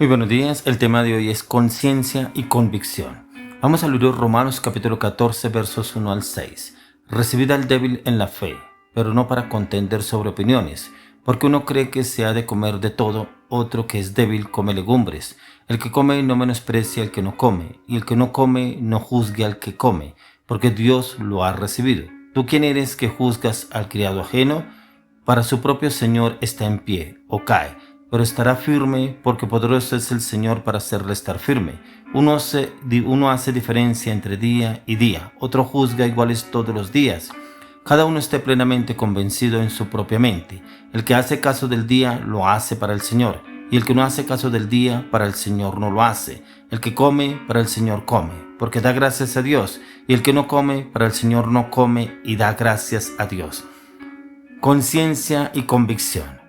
Muy buenos días, el tema de hoy es conciencia y convicción. Vamos a leer Romanos capítulo 14 versos 1 al 6. Recibid al débil en la fe, pero no para contender sobre opiniones, porque uno cree que se ha de comer de todo, otro que es débil come legumbres. El que come no menosprecia al que no come, y el que no come no juzgue al que come, porque Dios lo ha recibido. ¿Tú quién eres que juzgas al criado ajeno? Para su propio Señor está en pie, o cae, pero estará firme, porque poderoso es el Señor para hacerle estar firme. Uno hace diferencia entre día y día, otro juzga iguales todos los días. Cada uno esté plenamente convencido en su propia mente. El que hace caso del día lo hace para el Señor, y el que no hace caso del día para el Señor no lo hace. El que come para el Señor come, porque da gracias a Dios, y el que no come para el Señor no come y da gracias a Dios. Conciencia y convicción.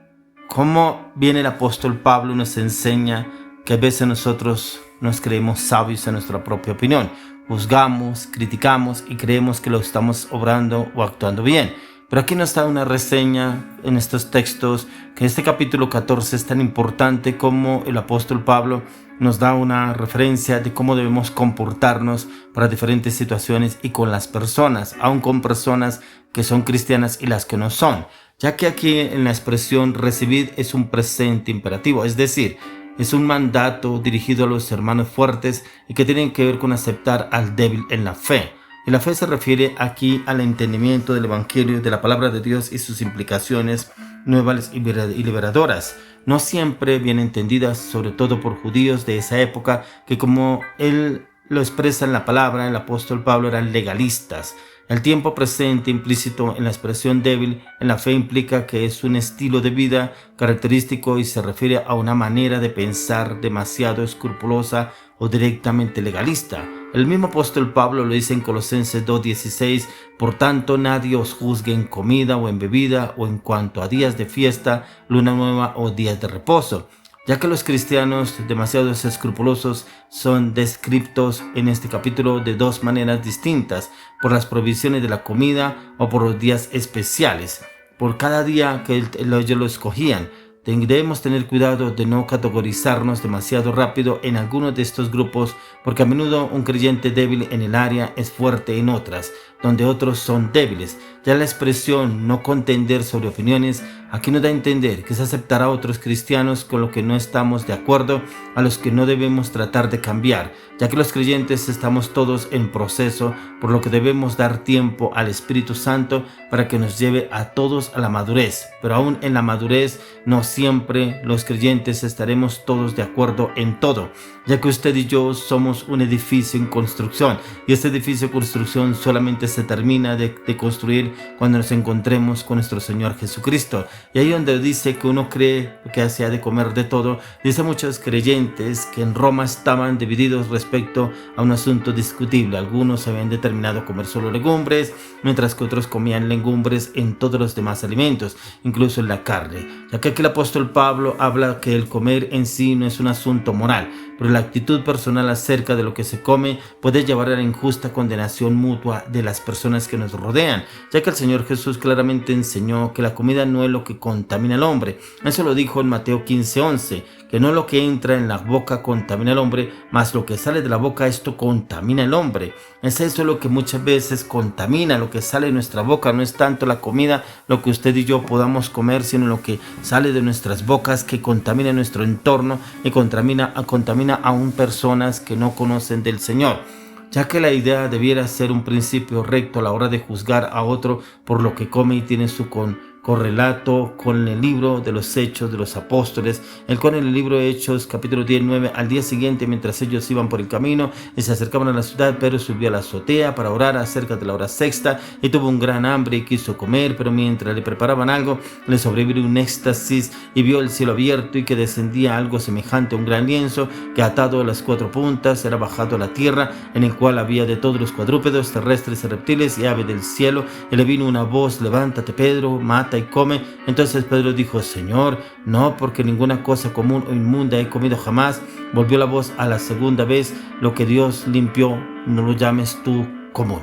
Cómo viene el apóstol Pablo nos enseña que a veces nosotros nos creemos sabios en nuestra propia opinión. Juzgamos, criticamos y creemos que lo estamos obrando o actuando bien. Pero aquí nos da una reseña en estos textos que este capítulo 14 es tan importante como el apóstol Pablo nos da una referencia de cómo debemos comportarnos para diferentes situaciones y con las personas, aun con personas que son cristianas y las que no son. Ya que aquí en la expresión recibid es un presente imperativo, es decir, es un mandato dirigido a los hermanos fuertes y que tienen que ver con aceptar al débil en la fe. Y la fe se refiere aquí al entendimiento del Evangelio, de la palabra de Dios y sus implicaciones nuevas y liberadoras. No siempre bien entendidas, sobre todo por judíos de esa época, que como él lo expresa en la palabra, el apóstol Pablo, eran legalistas. El tiempo presente implícito en la expresión débil en la fe implica que es un estilo de vida característico y se refiere a una manera de pensar demasiado escrupulosa o directamente legalista. El mismo apóstol Pablo lo dice en Colosenses 2:16, por tanto nadie os juzgue en comida o en bebida o en cuanto a días de fiesta, luna nueva o días de reposo, ya que los cristianos demasiado escrupulosos son descritos en este capítulo de dos maneras distintas, por las provisiones de la comida o por los días especiales, por cada día que ellos lo escogían. Debemos tener cuidado de no categorizarnos demasiado rápido en algunos de estos grupos, porque a menudo un creyente débil en el área es fuerte en otras, donde otros son débiles. Ya la expresión no contender sobre opiniones aquí nos da a entender que es aceptar a otros cristianos con lo que no estamos de acuerdo, a los que no debemos tratar de cambiar, ya que los creyentes estamos todos en proceso, por lo que debemos dar tiempo al Espíritu Santo para que nos lleve a todos a la madurez. Pero aún en la madurez no siempre los creyentes estaremos todos de acuerdo en todo, ya que usted y yo somos un edificio en construcción, y este edificio en construcción solamente se termina de construir cuando nos encontremos con nuestro Señor Jesucristo. Y ahí donde dice que uno cree que se ha de comer de todo, dice muchos creyentes que en Roma estaban divididos respecto a un asunto discutible. Algunos habían determinado comer solo legumbres, mientras que otros comían legumbres en todos los demás alimentos, incluso en la carne. Ya que aquí el apóstol Pablo habla que el comer en sí no es un asunto moral, pero la actitud personal acerca de lo que se come puede llevar a la injusta condenación mutua de las personas que nos rodean, ya que el Señor Jesús claramente enseñó que la comida no es lo que contamina al hombre. Eso lo dijo en Mateo 15:11, que no lo que entra en la boca contamina al hombre, mas lo que sale de la boca, esto contamina al hombre. Es eso lo que muchas veces contamina, lo que sale de nuestra boca. No es tanto la comida, lo que usted y yo podamos comer, sino lo que sale de nuestras bocas, que contamina nuestro entorno y contamina aún personas que no conocen del Señor, ya que la idea debiera ser un principio recto a la hora de juzgar a otro por lo que come y tiene su correlato con el libro de los Hechos de los Apóstoles, el cual en el libro de Hechos capítulo 19, al día siguiente, mientras ellos iban por el camino y se acercaban a la ciudad, Pedro subió a la azotea para orar acerca de la hora sexta y tuvo un gran hambre y quiso comer, pero mientras le preparaban algo le sobrevino un éxtasis y vio el cielo abierto y que descendía algo semejante a un gran lienzo que atado a las cuatro puntas era bajado a la tierra, en el cual había de todos los cuadrúpedos terrestres y reptiles y aves del cielo, y le vino una voz: levántate, Pedro, mata y come. Entonces Pedro dijo: Señor, no, porque ninguna cosa común o inmunda he comido jamás. Volvió la voz a la segunda vez: lo que Dios limpió, no lo llames tú común.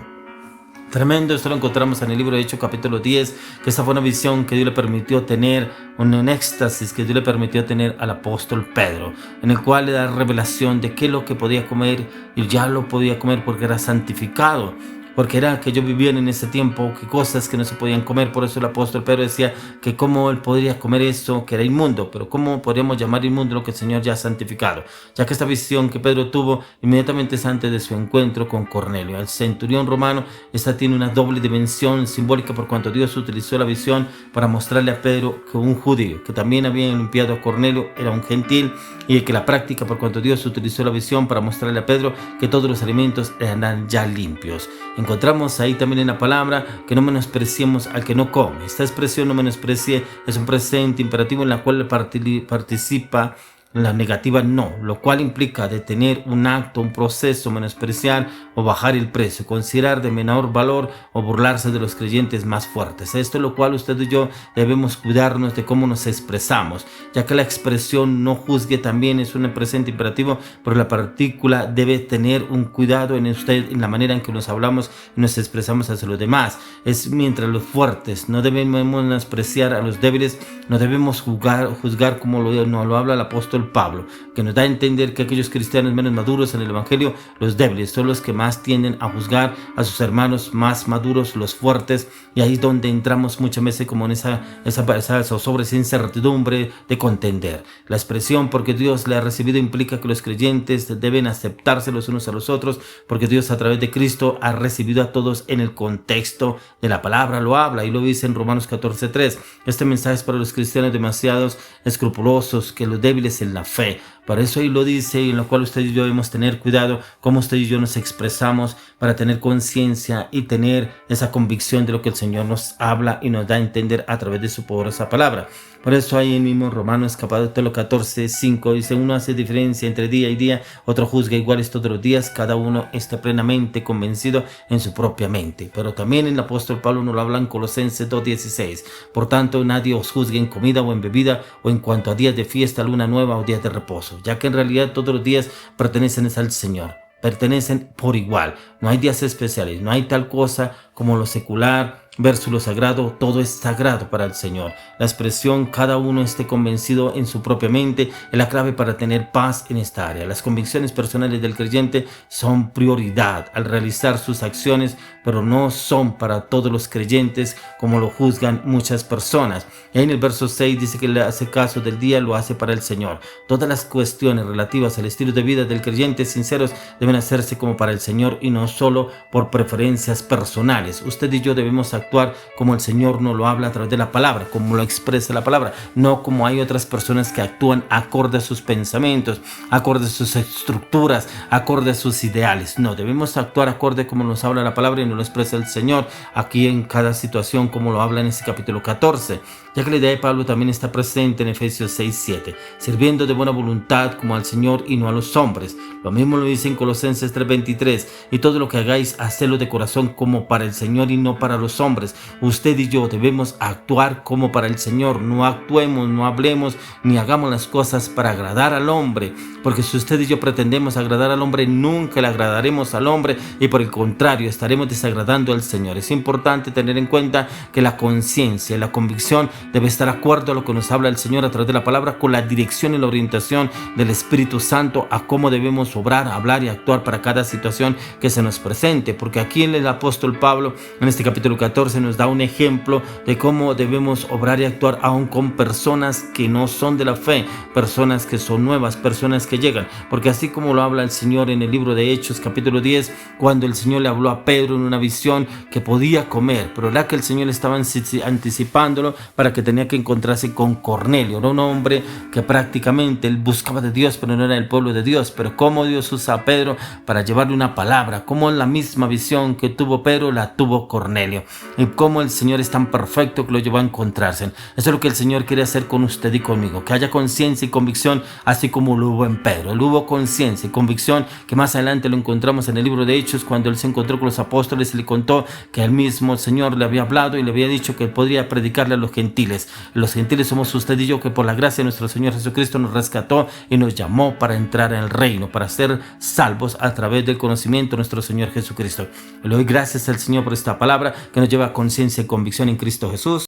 Tremendo, esto lo encontramos en el libro de Hechos capítulo 10, que esta fue una visión que Dios le permitió tener, un éxtasis que Dios le permitió tener al apóstol Pedro, en el cual le da revelación de qué es lo que podía comer, y ya lo podía comer porque era santificado. Porque era que ellos vivían en ese tiempo, que cosas que no se podían comer. Por eso el apóstol Pedro decía que cómo él podría comer eso que era inmundo, pero cómo podríamos llamar inmundo lo que el Señor ya ha santificado. Ya que esta visión que Pedro tuvo inmediatamente antes de su encuentro con Cornelio, el centurión romano, esta tiene una doble dimensión simbólica por cuanto Dios utilizó la visión para mostrarle a Pedro que un judío que también había limpiado a Cornelio era un gentil, y que la práctica por cuanto Dios utilizó la visión para mostrarle a Pedro que todos los alimentos eran ya limpios. Encontramos ahí también en la palabra que no menospreciemos al que no come. Esta expresión no menosprecie es un presente imperativo en la cual participa la negativa no, lo cual implica detener un acto, un proceso, menospreciar o bajar el precio, considerar de menor valor o burlarse de los creyentes más fuertes. Esto es lo cual usted y yo debemos cuidarnos de cómo nos expresamos, ya que la expresión no juzgue también es un presente imperativo, pero la partícula debe tener un cuidado en usted, en la manera en que nos hablamos y nos expresamos hacia los demás. Es mientras los fuertes, no debemos menospreciar a los débiles, no debemos juzgar como nos lo habla el apóstol Pablo, que nos da a entender que aquellos cristianos menos maduros en el evangelio, los débiles, son los que más tienden a juzgar a sus hermanos más maduros, los fuertes, y ahí es donde entramos muchas veces como en esa zozobra, esa incertidumbre de contender. La expresión porque Dios le ha recibido implica que los creyentes deben aceptarse los unos a los otros, porque Dios a través de Cristo ha recibido a todos en el contexto de la palabra, lo habla y lo dice en Romanos 14:3. Este mensaje es para los cristianos demasiados escrupulosos, que los débiles en la fe. Para eso ahí lo dice, y en lo cual usted y yo debemos tener cuidado cómo usted y yo nos expresamos, para tener conciencia y tener esa convicción de lo que el Señor nos habla y nos da a entender a través de su poderosa palabra. Por eso ahí mismo Romanos capítulo 14:5 dice: uno hace diferencia entre día y día, otro juzga iguales todos los días, cada uno está plenamente convencido en su propia mente. Pero también el apóstol Pablo nos lo habla en Colosenses 2:16. Por tanto, nadie os juzgue en comida o en bebida, o en cuanto a días de fiesta, luna nueva o días de reposo, ya que en realidad todos los días pertenecen al Señor, pertenecen por igual. No hay días especiales, no hay tal cosa como lo secular versus lo sagrado, todo es sagrado para el Señor. La expresión cada uno esté convencido en su propia mente es la clave para tener paz en esta área. Las convicciones personales del creyente son prioridad al realizar sus acciones, pero no son para todos los creyentes como lo juzgan muchas personas. Y ahí en el verso 6 dice que le hace caso del día, lo hace para el Señor. Todas las cuestiones relativas al estilo de vida del creyente sinceros deben hacerse como para el Señor y no solo por preferencias personales. Usted y yo debemos actuar como el Señor nos lo habla a través de la palabra, como lo expresa la palabra, no como hay otras personas que actúan acorde a sus pensamientos, acorde a sus estructuras, acorde a sus ideales. No, debemos actuar acorde como nos habla la palabra y nos lo expresa el Señor aquí en cada situación, como lo habla en este capítulo 14, ya que la idea de Pablo también está presente en Efesios 6:7, sirviendo de buena voluntad como al Señor y no a los hombres. Lo mismo lo dice en Colosenses 3:23, y todo lo que hagáis, hacedlo de corazón como para el Señor y no para los hombres. Usted y yo debemos actuar como para el Señor. No actuemos, no hablemos, ni hagamos las cosas para agradar al hombre, porque si usted y yo pretendemos agradar al hombre, nunca le agradaremos al hombre, y por el contrario estaremos desagradando al Señor. Es importante tener en cuenta que la conciencia y la convicción debe estar de acuerdo a lo que nos habla el Señor a través de la palabra, con la dirección y la orientación del Espíritu Santo a cómo debemos obrar, hablar y actuar para cada situación que se nos presente, porque aquí el apóstol Pablo en este capítulo 14 nos da un ejemplo de cómo debemos obrar y actuar aún con personas que no son de la fe, personas que son nuevas, personas que llegan, porque así como lo habla el Señor en el libro de Hechos capítulo 10, cuando el Señor le habló a Pedro en una visión que podía comer, pero era que el Señor estaba anticipándolo para que tenía que encontrarse con Cornelio. Era un hombre que prácticamente él buscaba de Dios, pero no era el pueblo de Dios. Pero cómo Dios usa a Pedro para llevarle una palabra, cómo la misma visión que tuvo Pedro la tuvo Cornelio, y cómo el Señor es tan perfecto que lo llevó a encontrarse. Eso es lo que el Señor quiere hacer con usted y conmigo, que haya conciencia y convicción, así como lo hubo en Pedro. Él hubo conciencia y convicción, que más adelante lo encontramos en el libro de Hechos, cuando él se encontró con los apóstoles y le contó que el mismo Señor le había hablado y le había dicho que él podría predicarle a los gentiles. Los gentiles somos usted y yo, que por la gracia de nuestro Señor Jesucristo nos rescató y nos llamó para entrar en el reino, para ser salvos a través del conocimiento de nuestro Señor Jesucristo. Le doy gracias al Señor por esta palabra que nos lleva a conciencia y convicción en Cristo Jesús.